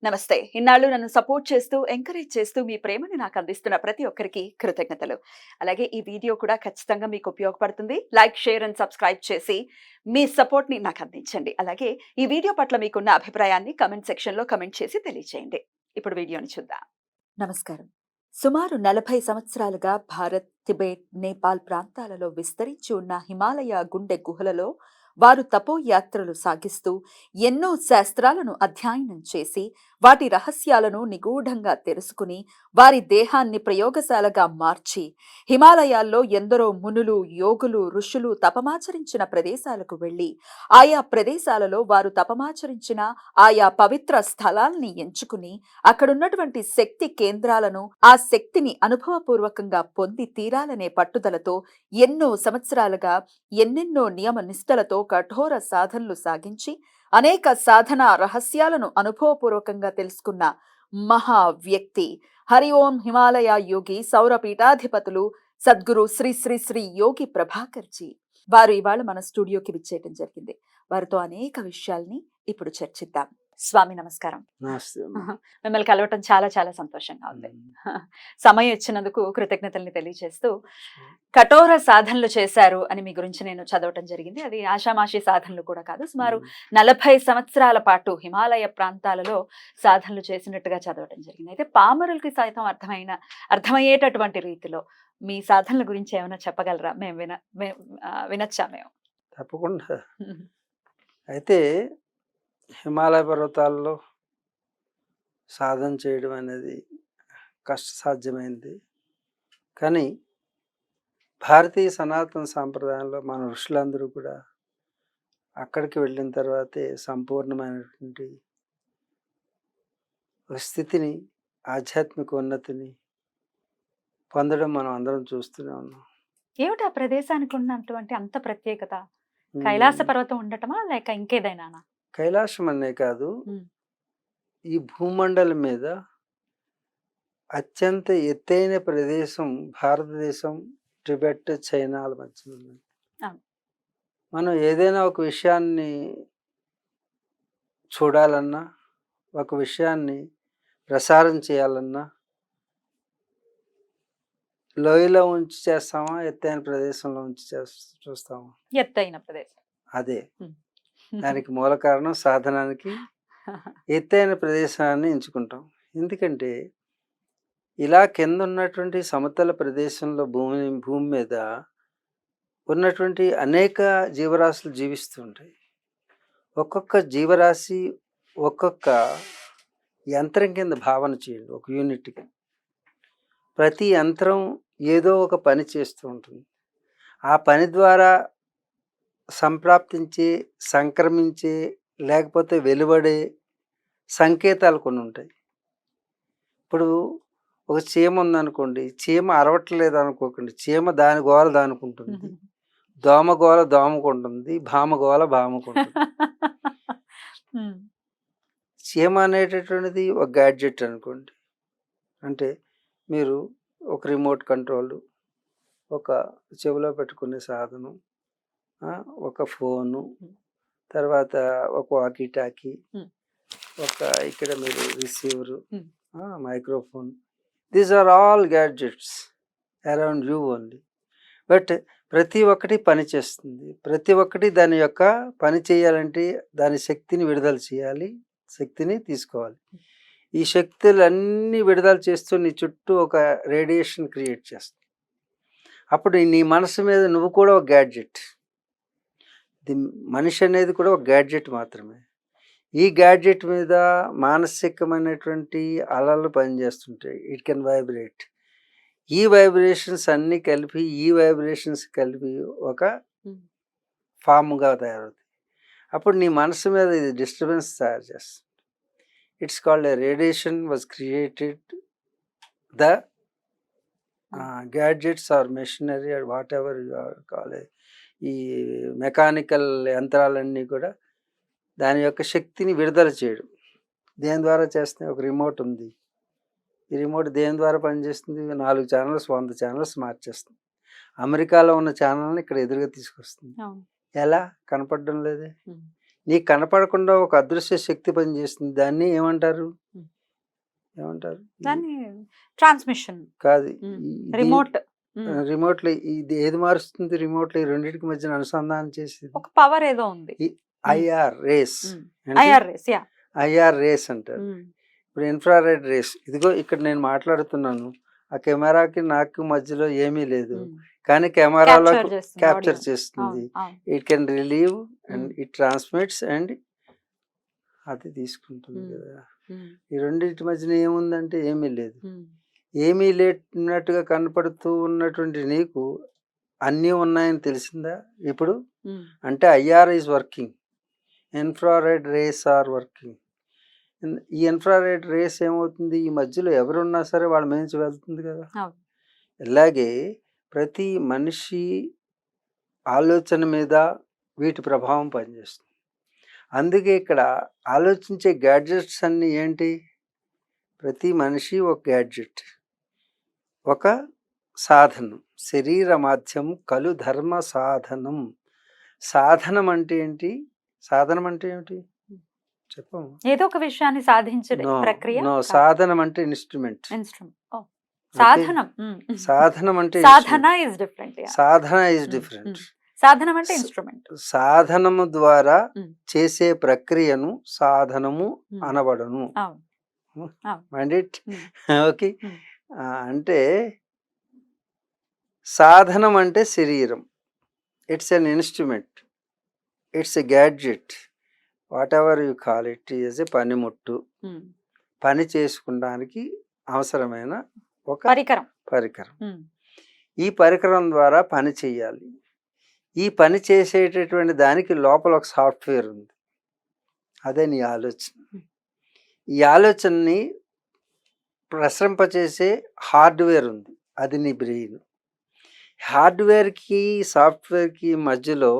నమస్తే. ఇన్నాళ్ళు నన్ను సపోర్ట్ చేస్తూ, ఎంకరేజ్ చేస్తూ మీ ప్రేమని నాకు అందిస్తున్న ప్రతి ఒక్కరికి కృతజ్ఞతలు. అలాగే ఈ వీడియో కూడా ఖచ్చితంగా మీకు ఉపయోగపడుతుంది. లైక్, షేర్ అండ్ సబ్స్క్రైబ్ చేసి మీ సపోర్ట్‌ని నాకు అందించండి. అలాగే ఈ వీడియో పట్ల మీకున్న అభిప్రాయాన్ని కామెంట్ సెక్షన్‌లో కామెంట్ చేసి తెలియజేయండి. ఇప్పుడు వీడియోని చూద్దాం. నమస్కారం. సుమారు 40 సంవత్సరాలుగా భారత్, టిబెట్, నేపాల్ ప్రాంతాలలో విస్తరించి ఉన్న హిమాలయ గుండె గుహలలో వారు తపోయాత్రలు సాగిస్తూ ఎన్నో శాస్త్రాలను అధ్యయనం చేసి వాటి రహస్యాలను నిగూఢంగా తెలుసుకుని వారి దేహాన్ని ప్రయోగశాలగా మార్చి హిమాలయాల్లో ఎందరో మునులు, యోగులు, ఋషులు తపమాచరించిన ప్రదేశాలకు వెళ్లి ఆయా ప్రదేశాలలో వారు తపమాచరించిన ఆయా పవిత్ర స్థలాల్ని ఎంచుకుని అక్కడున్నటువంటి శక్తి కేంద్రాలను ఆ శక్తిని అనుభవపూర్వకంగా పొంది తీరాలనే పట్టుదలతో ఎన్నో సంవత్సరాలుగా ఎన్నెన్నో నియమ నిష్టలతో కఠోర సాధనలు సాగించి అనేక సాధన రహస్యాలను అనుభవపూర్వకంగా తెలుసుకున్న మహా వ్యక్తి హరి ఓం హిమాలయ యోగి సౌర పీఠాధిపతులు సద్గురు శ్రీ శ్రీ శ్రీ యోగి ప్రభాకర్ జీ. వారు ఇవాళ మన స్టూడియోకి విచ్చేయటం జరిగింది. వారితో అనేక విషయాల్ని ఇప్పుడు చర్చిద్దాం. స్వామి నమస్కారం. మిమ్మల్ని కలవటం చాలా చాలా సంతోషంగా ఉంది. సమయం ఇచ్చినందుకు కృతజ్ఞతల్ని తెలియజేస్తూ కఠోర సాధనలు చేశారు అని మీ గురించి నేను చదవటం జరిగింది. అది ఆషామాషి సాధనలు కూడా కాదు. సుమారు 40 సంవత్సరాల పాటు హిమాలయ ప్రాంతాలలో సాధనలు చేసినట్టుగా చదవటం జరిగింది. అయితే పామరులకి సైతం అర్థమయ్యేటటువంటి రీతిలో మీ సాధనల గురించి ఏమైనా చెప్పగలరా? మేము వినొచ్చా మేము? తప్పకుండా. అయితే హిమాలయ పర్వతాల్లో సాధన చేయడం అనేది కష్టసాధ్యమైంది. కానీ భారతీయ సనాతన సాంప్రదాయంలో మన ఋషులందరూ కూడా అక్కడికి వెళ్ళిన తర్వాతే సంపూర్ణమైనటువంటి ఒక స్థితిని, ఆధ్యాత్మిక ఉన్నతిని పొందడం మనం అందరం చూస్తూనే ఉన్నాం. ఏమిటి ఆ ప్రదేశానికి ఉన్నటువంటి అంత ప్రత్యేకత? కైలాస పర్వతం ఉండటమా లేక ఇంకేదైనా? కైలాసం అనే కాదు, ఈ భూమండలం మీద అత్యంత ఎత్తైన ప్రదేశం భారతదేశం, టిబెట్, చైనాల మధ్య ఉంది. మనం ఏదైనా ఒక విషయాన్ని చూడాలన్నా, ఒక విషయాన్ని ప్రసారం చేయాలన్నా లోయలో ఉంచి చేస్తామా, ఎత్తైన ప్రదేశంలో ఉంచి చూస్తామా? ఎత్తైన ప్రదేశం. అదే దానికి మూల కారణం. సాధనానికి ఎత్తైన ప్రదేశాన్ని ఎంచుకుంటాం. ఎందుకంటే ఇలా కింద ఉన్నటువంటి సమతల ప్రదేశంలో భూమి మీద ఉన్నటువంటి అనేక జీవరాశులు జీవిస్తూ ఉంటాయి. ఒక్కొక్క జీవరాశి ఒక్కొక్క యంత్రం కింద భావన చేయండి. ఒక యూనిట్గా ప్రతి యంత్రం ఏదో ఒక పని చేస్తూ ఉంటుంది. ఆ పని ద్వారా సంప్రాప్తించే, సంక్రమించే, లేకపోతే వెలువడే సంకేతాలు కొన్ని ఉంటాయి. ఇప్పుడు ఒక చీమ ఉందనుకోండి, చీమ అరవట్లేదు అనుకోకండి, చీమ దాని గోల దానుకుంటుంది, దోమ గోల దోమకుంటుంది, భామ గోల భామకుంటుంది. చీమ అనేటటువంటిది ఒక గ్యాడ్జెట్ అనుకోండి. అంటే మీరు ఒక రిమోట్ కంట్రోల్, ఒక చెవిలో పెట్టుకునే సాధనం, ఒక ఫోను, తర్వాత ఒక వాకీ టాకీ, ఒక ఇక్కడ మీరు receiver, microphone. These are all gadgets around you only. But ప్రతి ఒక్కటి పని చేస్తుంది. ప్రతి ఒక్కటి దాని యొక్క పని చేయాలంటే దాని శక్తిని విడుదల చేయాలి, శక్తిని తీసుకోవాలి. ఈ శక్తులన్నీ విడుదల చేస్తూ నీ చుట్టూ ఒక రేడియేషన్ క్రియేట్ చేస్తుంది. అప్పుడు నీ మనసు మీద నువ్వు కూడా ఒక గ్యాడ్జెట్. మనిషి అనేది కూడా ఒక గ్యాడ్జెట్ మాత్రమే. ఈ గ్యాడ్జెట్ మీద మానసికమైనటువంటి అలలు పనిచేస్తుంటాయి. It can vibrate. ఈ వైబ్రేషన్స్ అన్నీ కలిపి, ఈ వైబ్రేషన్స్ కలిపి ఒక ఫామ్గా తయారవుతాయి. అప్పుడు నీ మనసు మీద ఇది డిస్టర్బెన్స్ తయారు చేస్తుంది. It's called a radiation was created. The gadgets or machinery or whatever you are call, ఈ మెకానికల్ యంత్రాలన్నీ కూడా దాని యొక్క శక్తిని విడుదల చేయడం. దేని ద్వారా చేస్తున్నాయి? ఒక రిమోట్ ఉంది. ఈ రిమోట్ దేని ద్వారా పనిచేస్తుంది? 4 ఛానల్స్ 100 ఛానల్స్ మార్చేస్తుంది. అమెరికాలో ఉన్న ఛానల్ని ఇక్కడ ఎదురుగా తీసుకొస్తుంది. ఎలా? కనపడడం లేదే. నీకు కనపడకుండా ఒక అదృశ్య శక్తి పనిచేస్తుంది. దాన్ని ఏమంటారు? ఉమ్. ఏమంటారు? దాన్ని ట్రాన్స్మిషన్, కాదు. రిమోట్. రిమోట్లో ఇది ఏది మారుస్తుంది? రిమోట్లో ఈ రెండింటికి మధ్యన అనుసంధానం చేసేది ఒక పవర్ ఏదో ఉంది. IR race. IRS, yeah. IR race అంటారు. ఇప్పుడు ఇన్ఫ్రారెడ్ రేస్. ఇదిగో ఇక్కడ నేను మాట్లాడుతున్నాను, ఆ కెమెరాకి నాకు మధ్యలో ఏమీ లేదు, కానీ కెమెరాలో క్యాప్చర్ చేస్తుంది. It can relieve and it transmits and అది తీసుకుంటుంది కదా. ఈ రెండింటి మధ్యన ఏముందంటే ఏమీ లేదు. ఏమీ లేనట్టుగా కనపడుతూ ఉన్నటువంటి నీకు అన్నీ ఉన్నాయని తెలిసిందా ఇప్పుడు? అంటే IR is working, infrared rays are working. ఈ ఇన్ఫ్రారెడ్ రేస్ ఏమవుతుంది? ఈ మధ్యలో ఎవరున్నా సరే వాళ్ళ మీద వెళ్తుంది కదా. ఇలాగే ప్రతి మనిషి ఆలోచన మీద వీటి ప్రభావం పనిచేస్తుంది. అందుకే ఇక్కడ ఆలోచించే గ్యాడ్జెట్స్ అన్నీ ఏంటి? ప్రతి మనిషి ఒక గ్యాడ్జెట్, ఒక సాధనం. శరీర మాధ్యం కలు ధర్మ సాధనం. సాధనం అంటే ఏంటి? సాధనం అంటే ఏమిటి చెప్పము. ఏదో ఒక విషయాన్ని సాధించే ప్రక్రియ. సాధనం అంటే ఇన్స్ట్రుమెంట్. సాధనం. సాధనం అంటే సాధన ఇస్ డిఫరెంట్. సాధన ఇస్ డిఫరెంట్. సాధనం అంటే ఇన్స్ట్రుమెంట్. సాధనము ద్వారా చేసే ప్రక్రియను సాధనము అనబడను. ఓకే. అంటే సాధనం అంటే శరీరం. It's an instrument, it's a gadget, what ever you call it. Is a పనిముట్టు. పని చేసుకోవడానికి అవసరమైన ఒక పరికరం. ఈ పరికరం ద్వారా పని చేయాలి. ఈ పని చేసేటటువంటి దానికి లోపల ఒక సాఫ్ట్వేర్ ఉంది, అదే నీ ఆలోచన. ఈ ఆలోచనని ప్రసరింపచేసే హార్డ్వేర్ ఉంది, అది నీ బ్రెయిన్. హార్డ్వేర్కి సాఫ్ట్వేర్కి మధ్యలో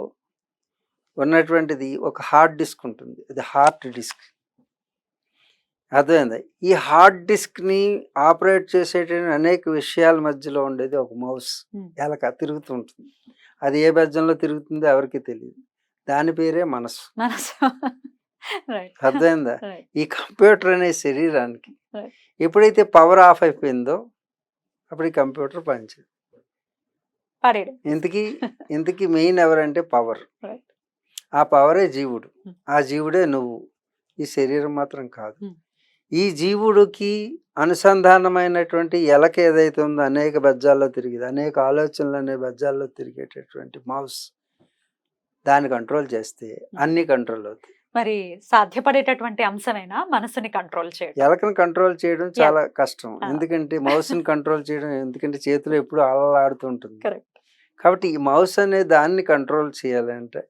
ఉన్నటువంటిది ఒక హార్డ్ డిస్క్ ఉంటుంది, అది హార్డ్ డిస్క్. అర్థమైంది? ఈ హార్డ్ డిస్క్ని ఆపరేట్ చేసేటువంటి అనేక విషయాల మధ్యలో ఉండేది ఒక మౌస్. ఎలక తిరుగుతూ ఉంటుంది. అది ఏ బెజ్జంలో తిరుగుతుందో ఎవరికి తెలియదు. దాని పేరే మనసు. అర్థమైందా? ఈ కంప్యూటర్ అనే శరీరానికి ఎప్పుడైతే పవర్ ఆఫ్ అయిపోయిందో అప్పుడు ఈ కంప్యూటర్ పనిచేయదు. ఇంతకీ మెయిన్ ఎవరంటే పవర్. ఆ పవరే జీవుడు. ఆ జీవుడే నువ్వు. ఈ శరీరం మాత్రం కాదు. ఈ జీవుడికి అనుసంధానమైనటువంటి ఎలక ఏదైతే ఉందో అనేక బెజ్జాల్లో తిరిగేది, అనేక ఆలోచనలు అనే బెజ్జాల్లో తిరిగేటటువంటి మౌస్, దాన్ని కంట్రోల్ చేస్తే అన్ని కంట్రోల్ అవుతాయి. మరి సాధ్యపడేటటువంటి అంశమైనా మనసుని కంట్రోల్ చేయడం. ఎలకను కంట్రోల్ చేయడం చాలా కష్టం. ఎందుకంటే మౌస్ని కంట్రోల్ చేయడం, ఎందుకంటే చేతిలో ఎప్పుడు అలలాడుతుంటుంది. కాబట్టి ఈ మౌస్ అనే దాన్ని కంట్రోల్ చేయాలంటే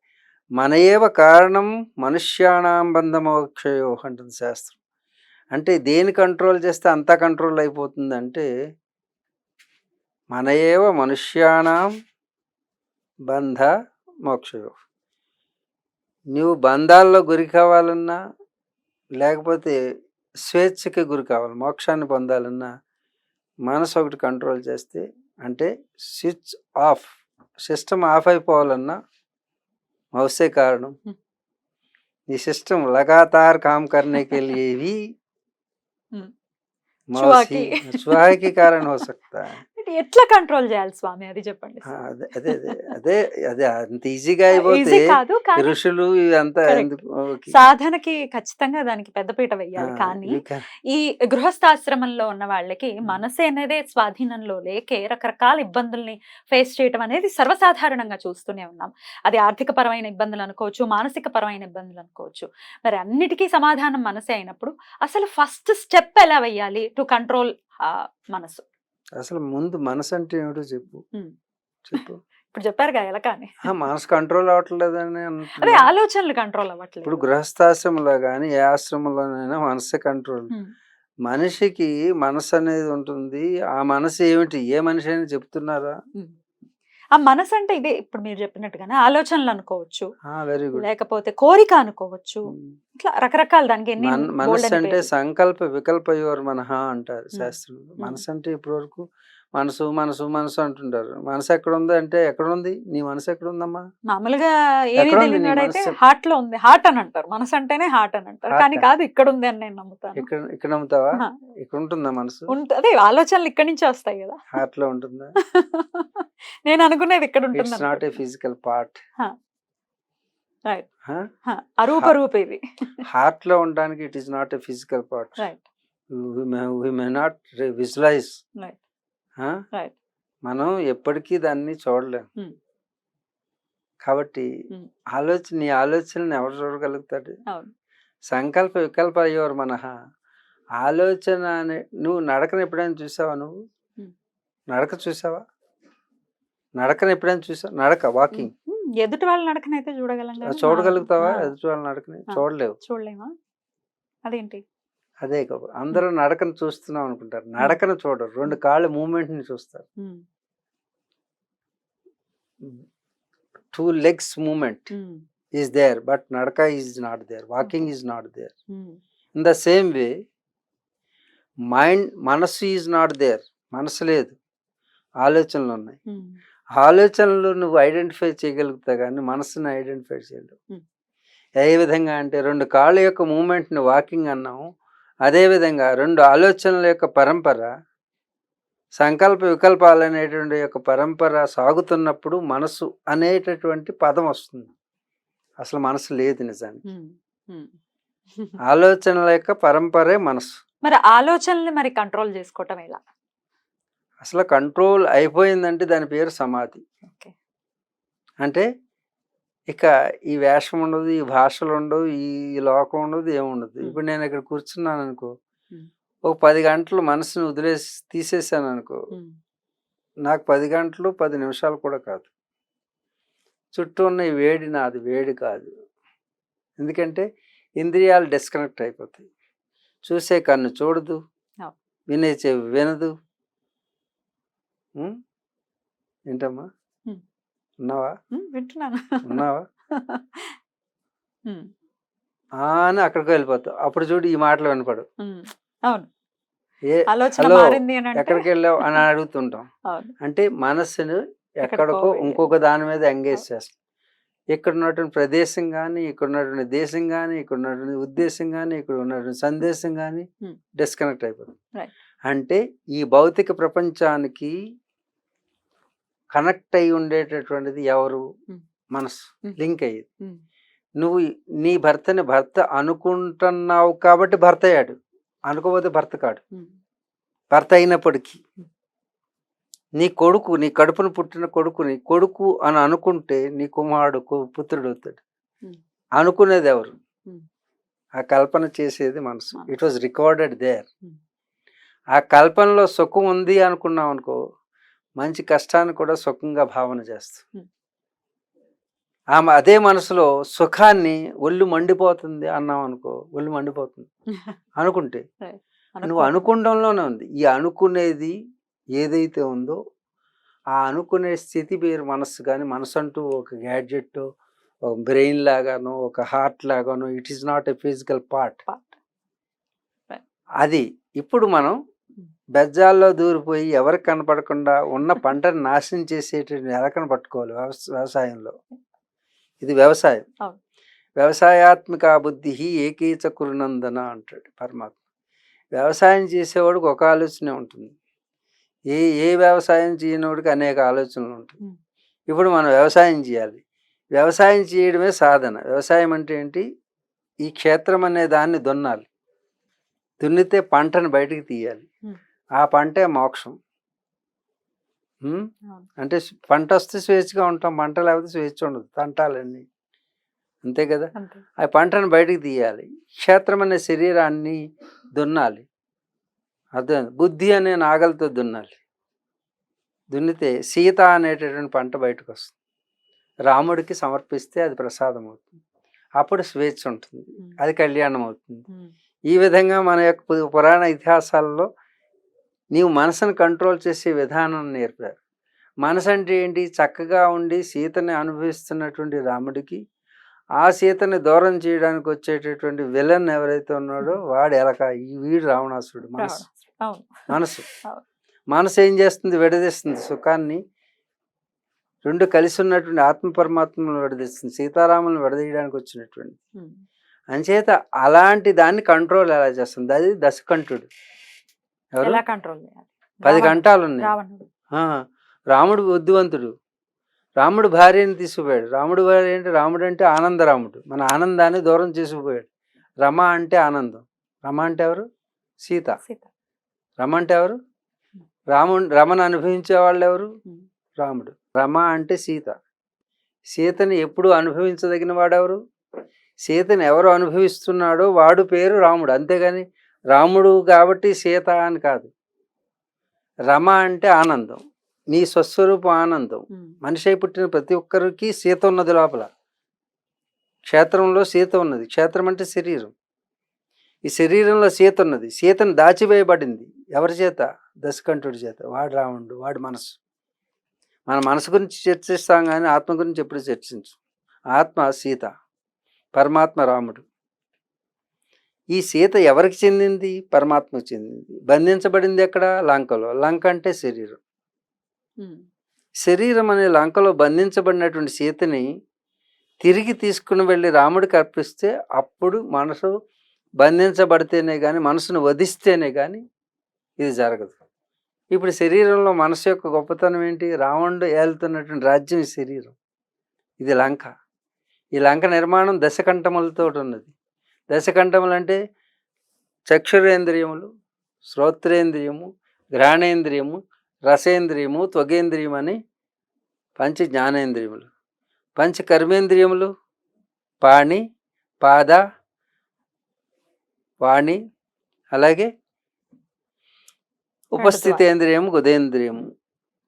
మన ఏవ కారణం మనుష్యాణం బంధమోక్షయో అంటుంది శాస్త్రం. అంటే దేని కంట్రోల్ చేస్తే అంతా కంట్రోల్ అయిపోతుంది అంటే మన ఏవ మనుష్యాణం బంధ మోక్షయో. నువ్వు బంధాల్లో గురి కావాలన్నా లేకపోతే స్వేచ్ఛకి గురి కావాలి, మోక్షాన్ని పొందాలన్నా మనసు ఒకటి కంట్రోల్ చేస్తే, అంటే స్విచ్ ఆఫ్, సిస్టమ్ ఆఫ్ అయిపోవాలన్నా మౌసే కారణం. ये सिस्टम लगातार काम करने के लिए भी चूहा के कारण हो सकता है. ఎట్లా కంట్రోల్ చేయాలి స్వామి, అది చెప్పండి. అదే అదే అదే అదే అంత ఈజీగా అయిపోతే ఋషులు ఇదంతా సాధనకి ఖచ్చితంగా దానికి పెద్దపీట వెయ్యాలి. కానీ ఈ గృహస్థాశ్రమంలో ఉన్న వాళ్ళకి మనసు అనేది స్వాధీనంలో లేకే రకరకాల ఇబ్బందుల్ని ఫేస్ చేయటం అనేది సర్వసాధారణంగా చూస్తూనే ఉన్నాం. అది ఆర్థిక పరమైన ఇబ్బందులు అనుకోవచ్చు, మానసిక పరమైన ఇబ్బందులు అనుకోవచ్చు. మరి అన్నిటికీ సమాధానం మనసే అయినప్పుడు అసలు ఫస్ట్ స్టెప్ ఎలా వెయ్యాలి టు కంట్రోల్ మనసు? అసలు ముందు మనసు అంటే ఏమిటో చెప్పు. ఇప్పుడు చెప్పారు కదా ఎలక అని. మనసు కంట్రోల్ అవ్వట్లేదని. అదే ఆలోచనలు కంట్రోల్ అవ్వట్లేదు. ఇప్పుడు గృహస్థాశ్రమంలో కానీ ఏ ఆశ్రమంలోనైనా మనసే కంట్రోల్. మనిషికి మనసు అనేది ఉంటుంది. ఆ మనసు ఏమిటి? ఏ మనిషి అని చెప్తున్నారా? ఆ మనసు అంటే ఇదే ఇప్పుడు మీరు చెప్పినట్టుగానే ఆలోచనలు అనుకోవచ్చు, వెరీ గుడ్, లేకపోతే కోరిక అనుకోవచ్చు, ఇట్లా రకరకాల దానికి. మనసు అంటే సంకల్ప వికల్పయోర్ మనహ అంటారు శాస్త్రంలో. మనసు అంటే ఇప్పటి వరకు మనసు మనసు మనసు అంటుంటారు. మనసు ఎక్కడ ఉంది అంటే ఎక్కడ ఉంది? నీ మనసు ఎక్కడ ఉందమ్మా? మామూలుగా ఏమీ ఎక్కడ ఉంది నీ తెలియనివాడైతే మనసు? హార్ట్ లో ఉంది, హార్ట్ అని అంటారు, మనసు అంటేనే హార్ట్ అని అంటారు, కానీ హార్ట్ కాదు ఇక్కడ ఉంది అని నేను నమ్ముతాను. ఇక్కడ ఇక్కడ నమ్ముతావా? ఆహా. ఇక్కడ ఉంటుందా మనసు? అదే ఆలోచనలు ఇక్కడి నుంచే వస్తాయి కదా. హార్ట్ లో ఉంటుందా? నేను అనుకునేది ఇక్కడ ఉంటుంది it's not a physical part. Right. అరూప రూప ఇది. హార్ట్ లో ఉండడానికి it is not a physical part. Right. We may not visualize. Right. Right. మనం ఎప్పటికీ దాన్ని చూడలేం. Hmm. కాబట్టి Hmm. నీ ఆలోచనని ఎవరు చూడగలుగుతాడు? అవును. సంకల్ప వికల్ప అయ్యేవారు మనహ. ఆలోచన అనే నువ్వు నడకను ఎప్పుడైనా చూసావా? నువ్వు Hmm. నడక చూసావా? నడకను ఎప్పుడైనా చూసావా? నడక వాకింగ్ ఎదుటి వాళ్ళ నడకనైతే చూడగలం కానీ చూడగలుగుతావా? ఆ, ఎదుటి వాళ్ళ నడకని ఆ. చూడలేవు. చూడలేమా? అదేంటి? అదే అందరూ నడకను చూస్తున్నాం అనుకుంటారు, నడకను చూడరు, రెండు కాళ్ళ మూమెంట్ ని చూస్తారు. ఉమ్, 2 legs movement um, is there, but nadaka is not there, walking Okay. is not there. Um, In the same way, మనసు ఈజ్ నాట్ దేర్. మనసు లేదు, ఆలోచనలు ఉన్నాయి. ఉమ్, ఆలోచనలు నువ్వు ఐడెంటిఫై చేయగలుగుతావు కానీ మనసుని ఐడెంటిఫై చేయలేవు. Hmm. ఏ విధంగా అంటే రెండు కాళ్ళ యొక్క మూమెంట్ని వాకింగ్ అన్నాము, అదేవిధంగా రెండు ఆలోచనల యొక్క పరంపర, సంకల్ప వికల్పాలు అనేటువంటి యొక్క పరంపర సాగుతున్నప్పుడు మనసు అనేటటువంటి పదం వస్తుంది. అసలు మనసు లేదు నిజానికి. ఉమ్, ఉమ్. ఆలోచనల యొక్క పరంపరే మనసు. మరి ఆలోచనల్ని మరి కంట్రోల్ చేసుకోవటం ఎలా? అసలు కంట్రోల్ అయిపోయిందంటే దాని పేరు సమాధి. ఓకే. అంటే ఇక ఈ వేషం ఉండదు, ఈ భాషలు ఉండవు, ఈ లోకం ఉండదు, ఏముండదు. ఇప్పుడు నేను ఇక్కడ కూర్చున్నాను అనుకో, ఒక 10 గంటలు మనసుని తీసేసాను అనుకో, నాకు 10 గంటలు 10 నిమిషాలు కూడా కాదు. చుట్టూ ఉన్న ఈ వేడి నాది వేడి కాదు. ఎందుకంటే ఇంద్రియాలు డిస్కనెక్ట్ అయిపోతాయి. చూసే కన్ను చూడదు, వినే చెవి వినదు. ఏంటమ్మా, ఉన్నావా? వింటున్నాను. ఉన్నావా అని అక్కడికి వెళ్ళిపోతావు. అప్పుడు చూడు ఈ మాటలు వినపడు. అవును. హలో ఎక్కడికి వెళ్ళావు అని అడుగుతుంటాం. అంటే మనసును ఎక్కడికో ఇంకొక దాని మీద ఎంగేజ్ చేస్తాం. ఇక్కడ ఉన్నటువంటి ప్రదేశం కానీ, ఇక్కడ ఉన్నటువంటి దేశం కానీ, ఇక్కడ ఉన్నటువంటి ఉద్దేశం కానీ, ఇక్కడ ఉన్నటువంటి సందేశం కానీ డిస్కనెక్ట్ అయిపోతుంది. అంటే ఈ భౌతిక ప్రపంచానికి కనెక్ట్ అయి ఉండేటటువంటిది ఎవరు? మనసు. లింక్ అయ్యేది. నువ్వు నీ భర్తని భర్త అనుకుంటున్నావు కాబట్టి భర్త అయ్యాడు, అనుకోకపోతే భర్త కాడు. భర్త అయినప్పటికీ నీ కొడుకు, నీ కడుపున పుట్టిన కొడుకుని కొడుకు అని అనుకుంటే నీ కుమారుడు పుత్రుడు అవుతాడు. అనుకునేది ఎవరు? ఆ కల్పన చేసేది మనసు. It was recorded there. ఆ కల్పనలో సుఖం ఉంది అనుకున్నావు అనుకో, మంచి కష్టాన్ని కూడా సుఖంగా భావన చేస్తావు. ఆమె అదే మనసులో సుఖాన్ని ఒళ్ళు మండిపోతుంది అన్నావు అనుకో, ఒళ్ళు మండిపోతుంది. అనుకుంటే నువ్వు అనుకుండంలోనే ఉంది. ఈ అనుకునేది ఏదైతే ఉందో ఆ అనుకునే స్థితి పేరు మనసు. కానీ మనసు అంటూ ఒక గ్యాడ్జెట్, ఒక బ్రెయిన్ లాగానో, ఒక హార్ట్ లాగానో, it is not a physical part. అది ఇప్పుడు మనం బెజ్జాల్లో దూరిపోయి ఎవరికి కనపడకుండా ఉన్న పంటను నాశనం చేసేటువంటి ఎలకను పట్టుకోవాలి వ్యవసాయంలో. ఇది వ్యవసాయం. వ్యవసాయాత్మిక బుద్ధి ఏకీచ కురునందన అంటాడు పరమాత్మ. వ్యవసాయం చేసేవాడికి ఒక ఆలోచనే ఉంటుంది, ఏ వ్యవసాయం చేయనివాడికి అనేక ఆలోచనలు ఉంటాయి. ఇప్పుడు మనం వ్యవసాయం చేయాలి. వ్యవసాయం చేయడమే సాధన. వ్యవసాయం అంటే ఏంటి? ఈ క్షేత్రం అనే దాన్ని దున్నాలి. దున్నితే పంటను బయటికి తీయాలి. ఆ పంటే మోక్షం. అంటే పంట వస్తే స్వేచ్ఛగా ఉంటాం, పంట లేకపోతే స్వేచ్ఛ ఉండదు, తంటాలన్నీ. అంతే కదా. ఆ పంటను బయటికి తీయాలి. క్షేత్రం అనే శరీరాన్ని దున్నాలి. అర్థం. బుద్ధి అనే నాగలతో దున్నాలి. దున్నితే సీత అనేటటువంటి పంట బయటకు వస్తుంది. రాముడికి సమర్పిస్తే అది ప్రసాదం అవుతుంది. అప్పుడు స్వేచ్ఛ ఉంటుంది, అది కళ్యాణం అవుతుంది. ఈ విధంగా మన యొక్క పురాణ ఇతిహాసాలలో నీవు మనసును కంట్రోల్ చేసే విధానం నేర్పారు. మనసు అంటే ఏంటి? చక్కగా ఉండి సీతని అనుభవిస్తున్నటువంటి రాముడికి ఆ సీతని దూరం చేయడానికి వచ్చేటటువంటి విలన్ ఎవరైతే ఉన్నాడో వాడు ఎలక, వీడు రావణాసురుడు. మనసు. మనసు మనసు ఏం చేస్తుంది? విడదీస్తుంది సుఖాన్ని. రెండు కలిసి ఉన్నటువంటి ఆత్మ పరమాత్మను విడదీస్తుంది. సీతారాములను విడదీయడానికి వచ్చినటువంటి అంచేత అలాంటి దాన్ని కంట్రోల్ ఎలా చేస్తుంది? అది దశకంఠుడు. ఎవరు? ఎలా కంట్రోల్ చేయాలి? 10 గంటలు ఉన్నాయి. రావణుడు. రాముడు బుద్ధివంతుడు. రాముడు భార్యని తీసుకుపోయాడు. రాముడు భార్య ఏంటి? రాముడు అంటే ఆనందరాముడు. మన ఆనందాన్ని దూరం చేసుకుపోయాడు. రమ అంటే ఆనందం. రమ అంటే ఎవరు? సీత. సీత. రమ అంటే ఎవరు? రమను అనుభవించే వాళ్ళు ఎవరు? రాముడు. రమ అంటే సీత. సీతని ఎప్పుడు అనుభవించదగిన వాడెవరు? సీతని ఎవరు అనుభవిస్తున్నాడో వాడు పేరు రాముడు. అంతేగాని రాముడు కాబట్టి సీత అని కాదు. రమ అంటే ఆనందం. నీ స్వస్వరూపం ఆనందం. మనిషి అయి పుట్టిన ప్రతి ఒక్కరికి సీత ఉన్నది లోపల. క్షేత్రంలో సీత ఉన్నది. క్షేత్రం అంటే శరీరం. ఈ శరీరంలో సీత ఉన్నది. సీతను దాచివేయబడింది. ఎవరి చేత? దశకంఠుడి చేత. వాడు రావణుడు. వాడు మనసు. మన మనసు గురించి చర్చిస్తాం కానీ ఆత్మ గురించి ఎప్పుడు చర్చించు. ఆత్మ సీత, పరమాత్మ రాముడు. ఈ సీత ఎవరికి చెందింది? పరమాత్మకు చెందింది. బంధించబడింది ఎక్కడ? లంకలో. లంక అంటే శరీరం. శరీరం అనే లంకలో బంధించబడినటువంటి సీతని తిరిగి తీసుకుని వెళ్ళి రాముడికి అర్పిస్తే అప్పుడు మనసు బంధించబడితేనే కానీ, మనసును వధిస్తేనే కానీ ఇది జరగదు. ఇప్పుడు శరీరంలో మనసు యొక్క గొప్పతనం ఏంటి? రావణుడు ఏలుతున్నటువంటి రాజ్యం ఈ శరీరం. ఇది లంక. ఈ లంక నిర్మాణం దశకంఠములతో ఉన్నది. దశకంఠములు అంటే చక్షురేంద్రియములు, శ్రోత్రేంద్రియము, ఘ్రాణేంద్రియము, రసేంద్రియము, త్వగేంద్రియం అని పంచ జ్ఞానేంద్రియములు. పంచ కర్మేంద్రియములు పాణి, పాద, వాణి, అలాగే ఉపస్థితేంద్రియము, గుదేంద్రియము,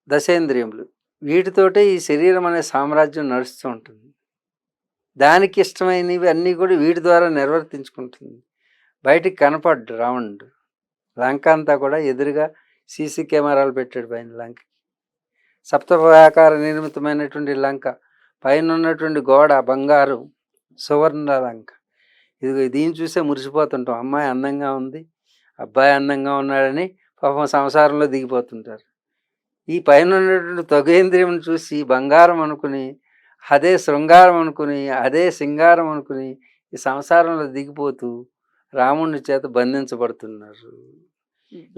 దశేంద్రియములు. వీటితోటే ఈ శరీరం అనే సామ్రాజ్యం నడుస్తూ ఉంటుంది. దానికి ఇష్టమైనవి అన్నీ కూడా వీటి ద్వారా నిర్వర్తించుకుంటుంది. బయటికి కనపడ్డు రావణుడు. లంక అంతా కూడా ఎదురుగా సీసీ కెమెరాలు పెట్టాడు పైన లంకకి. సప్తప్రాకార నిర్మితమైనటువంటి లంక. పైన ఉన్నటువంటి గోడ బంగారు సువర్ణ లంక. ఇది దీన్ని చూసే మురిసిపోతుంటాం. అమ్మాయి అందంగా ఉంది, అబ్బాయి అందంగా ఉన్నాడని పాపం సంసారంలో దిగిపోతుంటారు. ఈ పైన ఉన్నటువంటి త్వగేంద్రియం చూసి బంగారం అనుకుని, అదే శృంగారం అనుకుని, అదే సింగారం అనుకుని ఈ సంసారంలో దిగిపోతూ రాముని చేత బంధించబడుతున్నారు.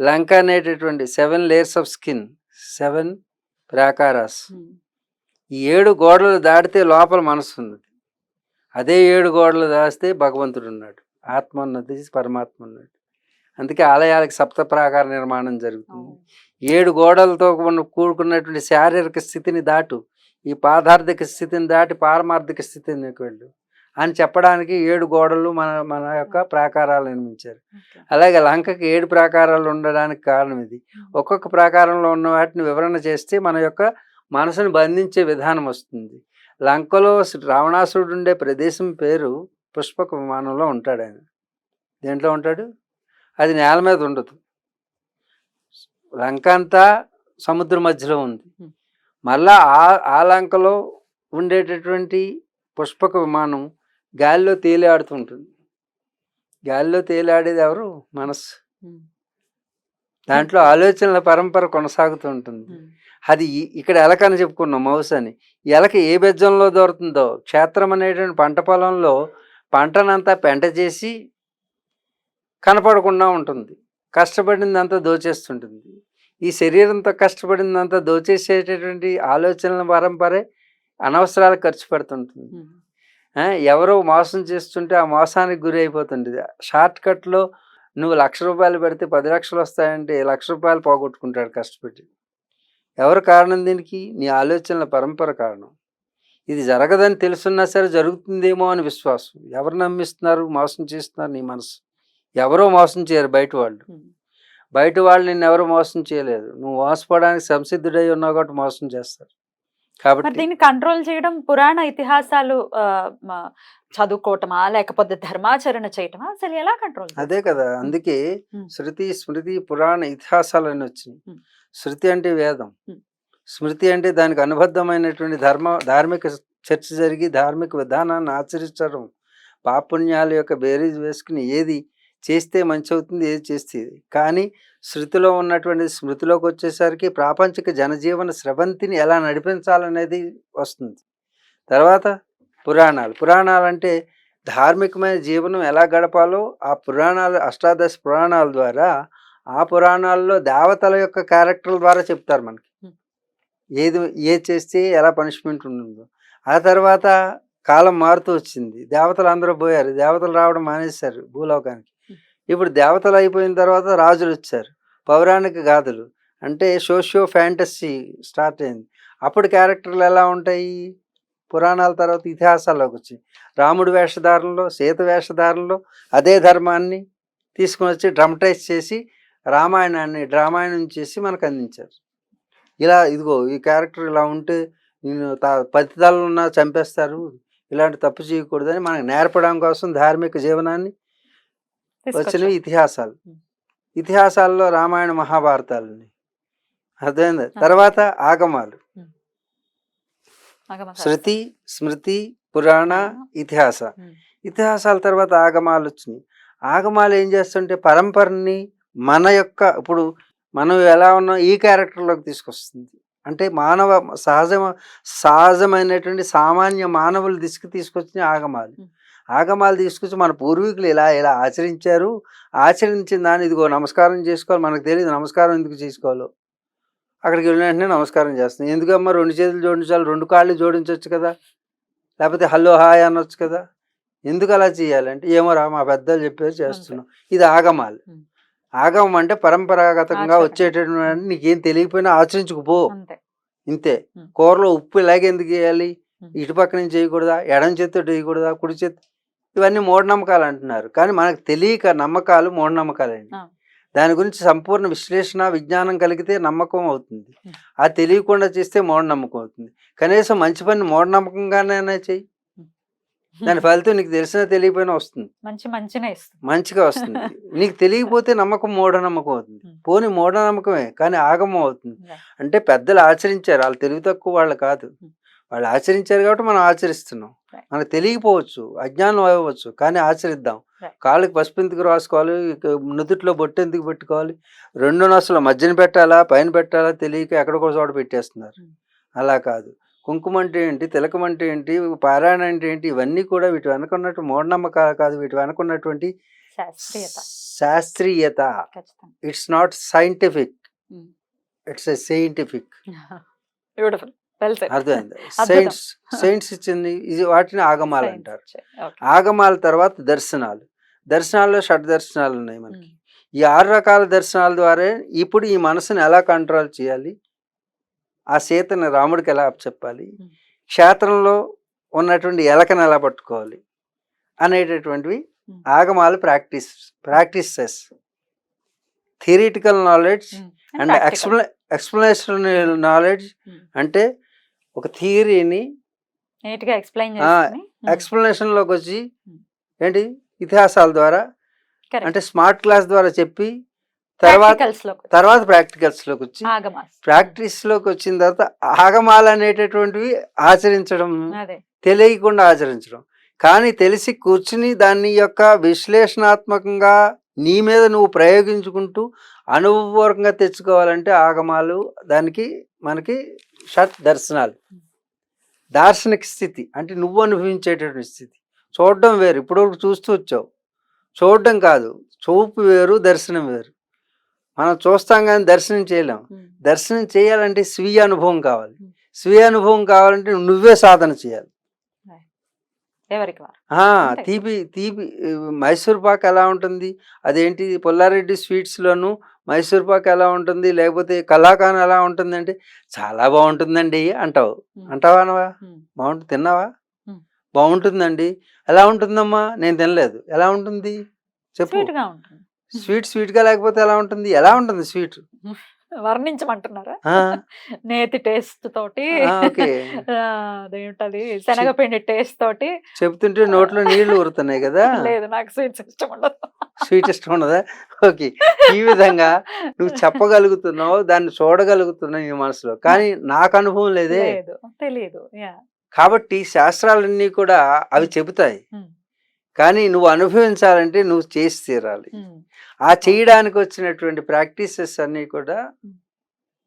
లంక అనేటటువంటి 7 layers ఆఫ్ స్కిన్, 7 ప్రాకారాస్. ఈ 7 గోడలు దాటితే లోపల మనసు ఉన్నది. అదే 7 గోడలు దాస్తే భగవంతుడు ఉన్నాడు, ఆత్మ ఉన్నది, పరమాత్మ ఉన్నాడు. అందుకే ఆలయాలకు సప్త ప్రాకార నిర్మాణం జరుగుతుంది. 7 గోడలతో కూడుకున్నటువంటి శారీరక స్థితిని దాటు, ఈ పాదార్థిక స్థితిని దాటి పారమార్థిక స్థితికి వెళ్ళు అని చెప్పడానికి 7 గోడలు మన యొక్క ప్రాకారాలు నిర్మించారు. అలాగే లంకకి 7 ప్రాకారాలు ఉండడానికి కారణం ఇది. ఒక్కొక్క ప్రాకారంలో ఉన్న వాటిని వివరణ చేస్తే మన యొక్క మనసును బంధించే విధానం వస్తుంది. లంకలో రావణాసురుడు ఉండే ప్రదేశం పేరు పుష్పక విమానంలో ఉంటాడు. ఆయన దేంట్లో ఉంటాడు? అది నేల మీద ఉండదు. లంక అంతా సముద్ర మధ్యలో ఉంది. మళ్ళా ఆ లంకలో ఉండేటటువంటి పుష్పక విమానం గాలిలో తేలియాడుతుంటుంది. గాలిలో తేలియాడేది ఎవరు? మనస్సు. దాంట్లో ఆలోచనల పరంపర కొనసాగుతూ ఉంటుంది. అది ఇక్కడ ఎలకని చెప్పుకున్నాం, మౌస్ అని. ఎలక ఏ బెజ్జంలో దొరుకుతుందో, క్షేత్రం అనేటువంటి పంట పొలంలో పంటనంతా పెంట చేసి కనపడకుండా ఉంటుంది. కష్టపడిందంతా దోచేస్తుంటుంది. ఈ శరీరంతో కష్టపడిందంతా దోచేసేటటువంటి ఆలోచనల పరంపరే అనవసరాలు ఖర్చు పెడుతుంటుంది. ఎవరో మోసం చేస్తుంటే ఆ మోసానికి గురి అయిపోతుంటుంది. షార్ట్ కట్లో నువ్వు 1,00,000 రూపాయలు పెడితే 10 లక్షలు వస్తాయంటే 1,00,000 రూపాయలు పోగొట్టుకుంటాడు కష్టపడి. ఎవరు కారణం దీనికి? నీ ఆలోచనల పరంపర కారణం. ఇది జరగదని తెలుసున్నా సరే జరుగుతుందేమో అని విశ్వాసం. ఎవరు నమ్మిస్తున్నారు? మోసం చేస్తున్నారు నీ మనసు. ఎవరో మోసం చేయరు బయట వాళ్ళు. బయట వాళ్ళు నిన్ను ఎవరు మోసం చేయలేదు. నువ్వు మోసపోవడానికి సంసిద్ధుడై ఉన్నావు కాబట్టి మోసం చేస్తారు. కాబట్టి దీన్ని కంట్రోల్ చేయడం పురాణ ఇతిహాసాలు చదువుకోవటమా, లేకపోతే ధర్మాచరణ చేయటమా? అసలు ఎలా కంట్రోల్? అదే కదా, అందుకే శృతి, స్మృతి, పురాణ ఇతిహాసాలు అని వచ్చినాయి. శృతి అంటే వేదం, స్మృతి అంటే దానికి అనుబద్ధమైనటువంటి ధార్మిక చర్చ జరిగి ధార్మిక విధానాన్ని ఆచరించడం, పాపుణ్యాల యొక్క బేరీజ్ వేసుకుని ఏది చేస్తే మంచి అవుతుంది, ఏది చేస్తే ఇది. కానీ శృతిలో ఉన్నటువంటి స్మృతిలోకి వచ్చేసరికి ప్రాపంచిక జనజీవన స్రవంతిని ఎలా నడిపించాలనేది వస్తుంది. తర్వాత పురాణాలు అంటే ధార్మికమైన జీవనం ఎలా గడపాలో ఆ పురాణాలు, అష్టాదశ పురాణాల ద్వారా, ఆ పురాణాల్లో దేవతల యొక్క క్యారెక్టర్ల ద్వారా చెప్తారు మనకి. ఏది చేస్తే ఎలా పనిష్మెంట్ ఉంటుందో. ఆ తర్వాత కాలం మారుతూ వచ్చింది, దేవతలు అందరూ పోయారు, దేవతలు రావడం మానేశారు భూలోకానికి. ఇప్పుడు దేవతలు అయిపోయిన తర్వాత రాజులు వచ్చారు, పౌరాణిక గాథలు అంటే సోషియో ఫ్యాంటసీ స్టార్ట్ అయింది. అప్పుడు క్యారెక్టర్లు ఎలా ఉంటాయి? పురాణాల తర్వాత ఇతిహాసాల్లోకి వచ్చి రాముడి వేషధారణలో, సీత వేషధారణలో అదే ధర్మాన్ని తీసుకుని వచ్చి డ్రమటైజ్ చేసి డ్రామాయణం చేసి మనకు అందించారు. ఇలా ఇదిగో ఈ క్యారెక్టర్ ఇలా ఉంటే నేను పతితలు ఉన్నా చంపేస్తారు, ఇలాంటి తప్పు చేయకూడదని మనకు నేర్పడం కోసం ధార్మిక జీవనాన్ని వచ్చినవి ఇతిహాసాలు. ఇతిహాసాల్లో రామాయణ మహాభారతాలని అర్థమైంది. తర్వాత ఆగమాలు, శృతి, స్మృతి, పురాణ, ఇతిహాస. ఇతిహాసాల తర్వాత ఆగమాలు వచ్చినాయి. ఆగమాలు ఏం చేస్తుంటే పరంపరని మన యొక్క ఇప్పుడు మనం ఎలా ఉన్నాం ఈ క్యారెక్టర్లోకి తీసుకొస్తుంది. అంటే మానవ సహజమైనటువంటి సామాన్య మానవులు తీసుకొచ్చిన ఆగమాలు తీసుకొచ్చి మన పూర్వీకులు ఇలా ఆచరించారు, ఆచరించిన దాన్ని ఇదిగో నమస్కారం చేసుకోవాలి. మనకు తెలియదు నమస్కారం ఎందుకు చేసుకోవాలో. అక్కడికి వెళ్ళిన వెంటనే నమస్కారం చేస్తున్నాం. ఎందుకమ్మా 2 చేతులు జోడించాలి, 2 కాళ్ళు జోడించవచ్చు కదా, లేకపోతే హలో హాయ్ అనొచ్చు కదా, ఎందుకు అలా చేయాలంటే ఏమోరా మా పెద్దలు చెప్పారు చేస్తున్నాం. ఇది ఆగమాలు. ఆగమం అంటే పరంపరాగతంగా వచ్చేటటువంటి నీకేం తెలియకపోయినా ఆచరించుకుపో, ఇంతే. కూరలో ఉప్పు ఇలాగే ఎందుకు వేయాలి, ఇటుపక్క నుంచి చేయకూడదా, ఎడం చేత్తో వేయకూడదా, కుడి చేతి, ఇవన్నీ మూఢనమ్మకాలు అంటున్నారు. కానీ మనకు తెలియక నమ్మకాలు మూఢనమ్మకాలండి. దాని గురించి సంపూర్ణ విశ్లేషణ విజ్ఞానం కలిగితే నమ్మకం అవుతుంది. అది తెలియకుండా చేస్తే మూఢనమ్మకం అవుతుంది. కనీసం మంచి పని మూఢనమ్మకంగానే చెయ్యి, దాని ఫలితం నీకు తెలిసినా తెలియకపోయినా వస్తుంది, మంచిగా వస్తుంది. నీకు తెలియకపోతే నమ్మకం మూఢనమ్మకం అవుతుంది. పోనీ మూఢనమ్మకమే కానీ ఆగమం అవుతుంది. అంటే పెద్దలు ఆచరించారు, వాళ్ళు తెలివి తక్కువ వాళ్ళు కాదు, వాళ్ళు ఆచరించారు కాబట్టి మనం ఆచరిస్తున్నాం. మనకు తెలియకపోవచ్చు, అజ్ఞానం అవ్వచ్చు, కానీ ఆచరిద్దాం. కాళ్ళకి పసుపు ఎందుకు రాసుకోవాలి, నుదుట్లో బొట్టు ఎందుకు పెట్టుకోవాలి, 2 నొసలు మధ్యన పెట్టాలా పైన పెట్టాలా తెలియక ఎక్కడికో చోట పెట్టేస్తున్నారు. అలా కాదు. కుంకుమ అంటే ఏంటి, తిలకం అంటే ఏంటి, పారాయణ అంటే ఏంటి, ఇవన్నీ కూడా వీటి వెనకున్నట్టు మూఢనమ్మకాలు కాదు, వీటి వెనకున్నటువంటి శాస్త్రీయత. It's not scientific, it's a scientific. అర్థమైంది. సైన్స్ ఇచ్చింది ఇది, వాటిని ఆగమాలు అంటారు. ఆగమాల తర్వాత దర్శనాల్లో షడ్ దర్శనాలు ఉన్నాయి మనకి. ఈ 6 రకాల దర్శనాల ద్వారా ఇప్పుడు ఈ మనసుని ఎలా కంట్రోల్ చేయాలి, ఆ సీతని రాముడికి ఎలా చెప్పాలి, క్షేత్రంలో ఉన్నటువంటి ఎలకను ఎలా పట్టుకోవాలి అనేటటువంటివి ఆగమాలు practices. Theoretical knowledge and explanational knowledge అంటే ఒక థియరీని ఎక్స్ప్లెనేషన్ లోకి వచ్చి ఏంటి ఇతిహాసాల ద్వారా అంటే స్మార్ట్ క్లాస్ ద్వారా చెప్పి తర్వాత ప్రాక్టికల్స్ లోకి వచ్చి ప్రాక్టీస్ లోకి వచ్చిన తర్వాత ఆగమాలు అనేటటువంటివి ఆచరించడం, తెలియకుండా ఆచరించడం. కానీ తెలిసి కూర్చుని దాన్ని యొక్క విశ్లేషణాత్మకంగా నీ మీద నువ్వు ప్రయోగించుకుంటూ అనుభవపూర్వకంగా తెచ్చుకోవాలంటే ఆగమాలు. దానికి మనకి షట్ దర్శనాలు, దార్శనిక స్థితి అంటే నువ్వు అనుభవించేటటువంటి స్థితి. చూడడం వేరు, ఇప్పుడు చూస్తూ వచ్చావు, చూడడం కాదు, చూపు వేరు, దర్శనం వేరు. మనం చూస్తాం కానీ దర్శనం చేయలేం. దర్శనం చేయాలంటే స్వీయ అనుభవం కావాలి. స్వీయ అనుభవం కావాలంటే నువ్వే సాధన చేయాలి. తీపి మైసూర్ పాక్ ఎలా ఉంటుంది, అదేంటి పుల్లారెడ్డి స్వీట్స్లోను మైసూర్ పాక్ ఎలా ఉంటుంది, లేకపోతే కలాకాన్ ఎలా ఉంటుంది అంటే చాలా బాగుంటుందండి అంటావు. అంటావా? బాగుంటుంది. తిన్నావా? బాగుంటుందండి. ఎలా ఉంటుందమ్మా? నేను తినలేదు. ఎలా ఉంటుంది చెప్పు. స్వీట్ గా లేకపోతే ఎలా ఉంటుంది? ఎలా ఉంటుంది స్వీట్? వర్ణించమంటున్నారా? నేతి టేస్ట్ తోటి, అదేంటది శనగపిండి టేస్ట్ తోటి చెప్తుంటే నోట్లో నీళ్లు ఊరుతున్నాయి కదా. లేదు, నాకు స్వీట్స్ ఇష్టం ఉండదు. స్వీట్ ఇష్టం ఉండదా? ఓకే. ఈ విధంగా నువ్వు చెప్పగలుగుతున్నావు, దాన్ని చూడగలుగుతున్నావు నీ మనసులో, కానీ నాకు అనుభవం లేదే, తెలియదు. కాబట్టి శాస్త్రాలన్నీ కూడా అవి చెబుతాయి, కానీ నువ్వు అనుభవించాలంటే నువ్వు చేసి తీరాలి. ఉమ్, ఆ చేయడానికి వచ్చినటువంటి ప్రాక్టీసెస్ అన్నీ కూడా ఉమ్.